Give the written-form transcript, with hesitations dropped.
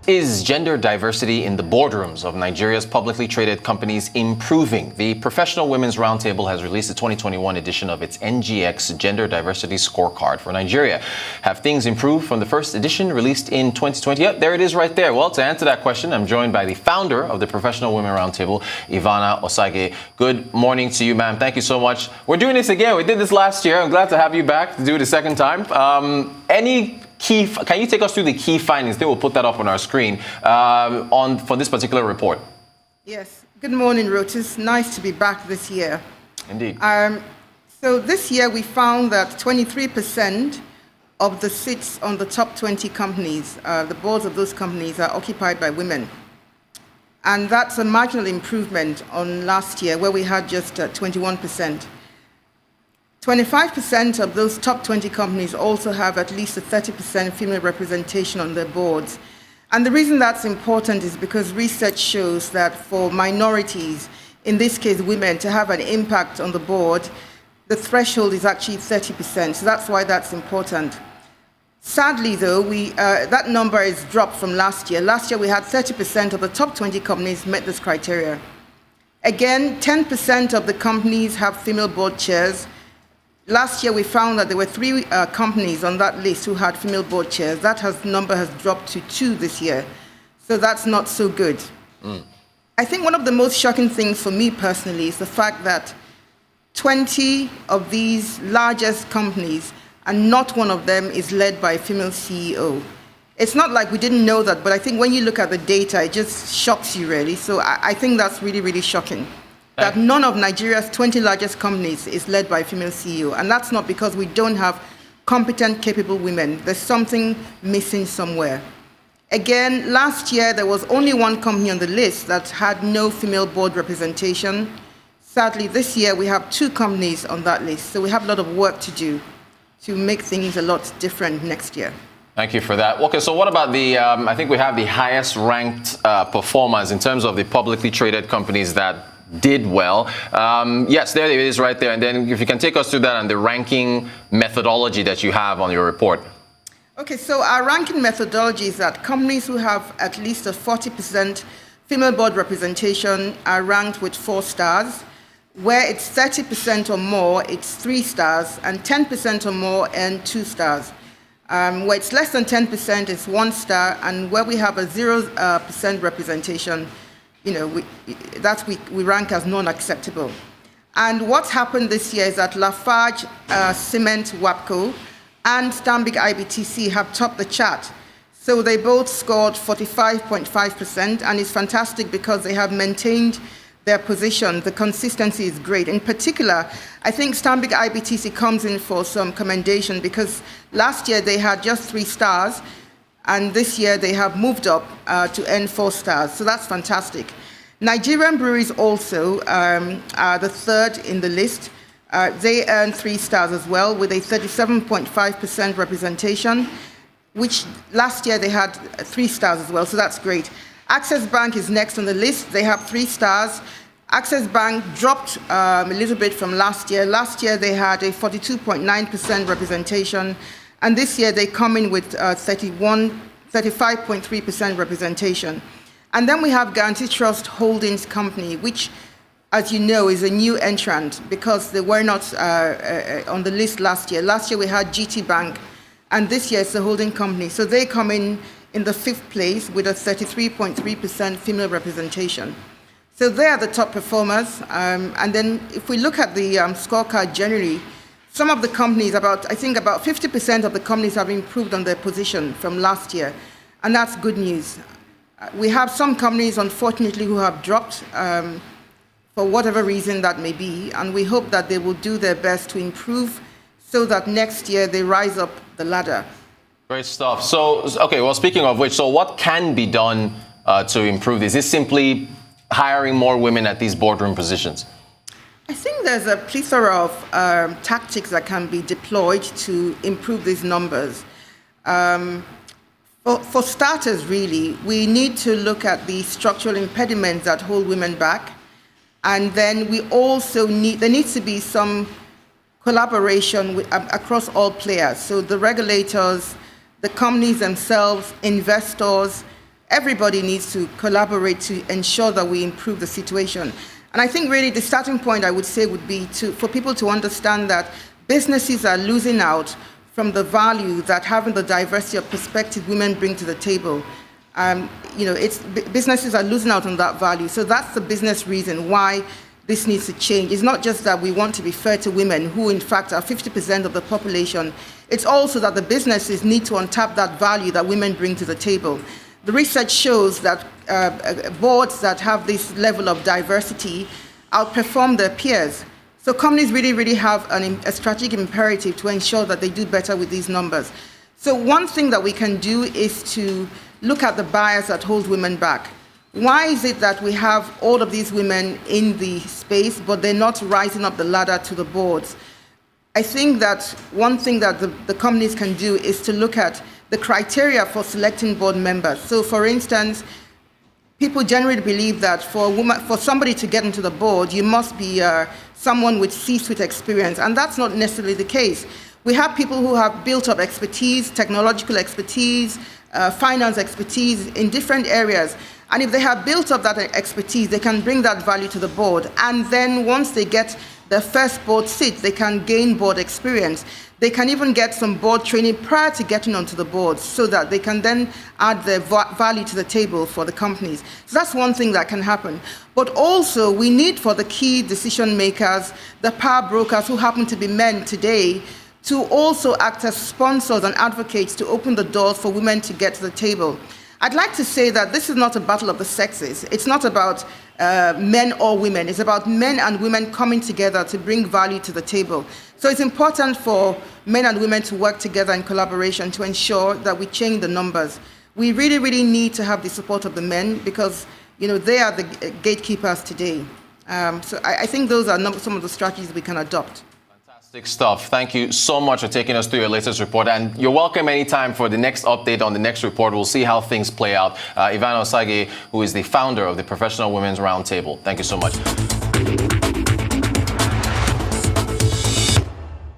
Is gender diversity in the boardrooms of Nigeria's publicly traded companies improving? The Professional Women's Roundtable has released the 2021 edition of its NGX Gender Diversity Scorecard for Nigeria. Have things improved from the first edition released in 2020? Yep, there it is right there. Well, to answer that question, I'm joined by the founder of the Professional Women Roundtable, Ivana Osagie. Good morning to you, ma'am. Thank you so much. We're doing this again. We did this last year. I'm glad to have you back to do it a second time. Can you take us through the key findings? They will put that up on our screen for this particular report. Yes. Good morning, Rotis. Nice to be back this year. Indeed. So this year we found that 23% of the seats on the top 20 companies, the boards of those companies, are occupied by women. And that's a marginal improvement on last year, where we had just 21%. 25% of those top 20 companies also have at least a 30% female representation on their boards. And the reason that's important is because research shows that for minorities, in this case women, to have an impact on the board, the threshold is actually 30%. So that's why that's important. Sadly, though, that number is dropped from last year. Last year, we had 30% of the top 20 companies met this criteria. Again, 10% of the companies have female board chairs. Last year, we found that there were 3 companies on that list who had female board chairs. That number has dropped to 2 this year. So that's not so good. I think one of the most shocking things for me personally is the fact that 20 of these largest companies, and not one of them is led by a female CEO. It's not like we didn't know that, but I think when you look at the data, it just shocks you, really. So I think that's really, really shocking. That none of Nigeria's 20 largest companies is led by a female CEO. And that's not because we don't have competent, capable women. There's something missing somewhere. Again, last year, there was only 1 company on the list that had no female board representation. Sadly, this year, we have 2 companies on that list. So we have a lot of work to do to make things a lot different next year. Thank you for that. Okay, so what about I think we have the highest ranked performers in terms of the publicly traded companies that did well. Yes, there it is right there. And then if you can take us through that and the ranking methodology that you have on your report. Okay, so our ranking methodology is that companies who have at least a 40% female board representation are ranked with 4 stars. Where it's 30% or more, it's 3 stars, and 10% or more and 2 stars. Where it's less than 10%, it's 1 star, and where we have a 0% representation, we rank as non-acceptable. And what's happened this year is that Lafarge, Cement, WAPCO, and Stanbic IBTC have topped the chart. So they both scored 45.5%, and it's fantastic because they have maintained their position. The consistency is great. In particular, I think Stanbic IBTC comes in for some commendation because last year they had just 3 stars, and this year they have moved up to earn 4 stars. So that's fantastic. Nigerian breweries also are the 3rd in the list. They earn 3 stars as well with a 37.5% representation, which last year they had 3 stars as well. So that's great. Access Bank is next on the list. They have 3 stars. Access Bank dropped a little bit from last year. Last year, they had a 42.9% representation, and this year they come in with 35.3% representation. And then we have Guarantee Trust Holdings Company, which, as you know, is a new entrant because they were not on the list last year. Last year, we had GT Bank, and this year it's a holding company. So they come in the 5th place with a 33.3% female representation. So they are the top performers. And then if we look at the scorecard generally, some of the companies, I think about 50% of the companies have improved on their position from last year. And that's good news. We have some companies, unfortunately, who have dropped for whatever reason that may be. And we hope that they will do their best to improve so that next year they rise up the ladder. Great stuff. So, okay, well, speaking of which, so what can be done to improve this? Is it simply hiring more women at these boardroom positions? I think there's a plethora of tactics that can be deployed to improve these numbers. For starters, really, we need to look at the structural impediments that hold women back. And then we also there needs to be some collaboration across all players. So the regulators, the companies themselves, investors, everybody needs to collaborate to ensure that we improve the situation. And I think really the starting point, I would say, would be for people to understand that businesses are losing out from the value that having the diversity of perspective women bring to the table. Businesses are losing out on that value. So that's the business reason why this needs to change. It's not just that we want to be fair to women, who in fact are 50% of the population. It's also that the businesses need to untap that value that women bring to the table. The research shows that boards that have this level of diversity outperform their peers. So companies really have a strategic imperative to ensure that they do better with these numbers. So one thing that we can do is to look at the bias that hold women back. Why is it that we have all of these women in the space, but they're not rising up the ladder to the boards? I think that one thing that the companies can do is to look at the criteria for selecting board members. So for instance, people generally believe that for somebody to get into the board, you must be someone with C-suite experience, and that's not necessarily the case. We have people who have built up expertise, technological expertise, finance expertise in different areas. And if they have built up that expertise, they can bring that value to the board. And then once they get their first board seat, they can gain board experience. They can even get some board training prior to getting onto the board so that they can then add their value to the table for the companies. So that's one thing that can happen. But also, we need for the key decision makers, the power brokers who happen to be men today, to also act as sponsors and advocates to open the doors for women to get to the table. I'd like to say that this is not a battle of the sexes. It's not about men or women. It's about men and women coming together to bring value to the table. So it's important for men and women to work together in collaboration to ensure that we change the numbers. We really need to have the support of the men because they are the gatekeepers today. So I think those are some of the strategies we can adopt. Fantastic stuff. Thank you so much for taking us through your latest report. And you're welcome anytime for the next update on the next report. We'll see how things play out. Ivana Osagie, who is the founder of the Professional Women's Roundtable. Thank you so much.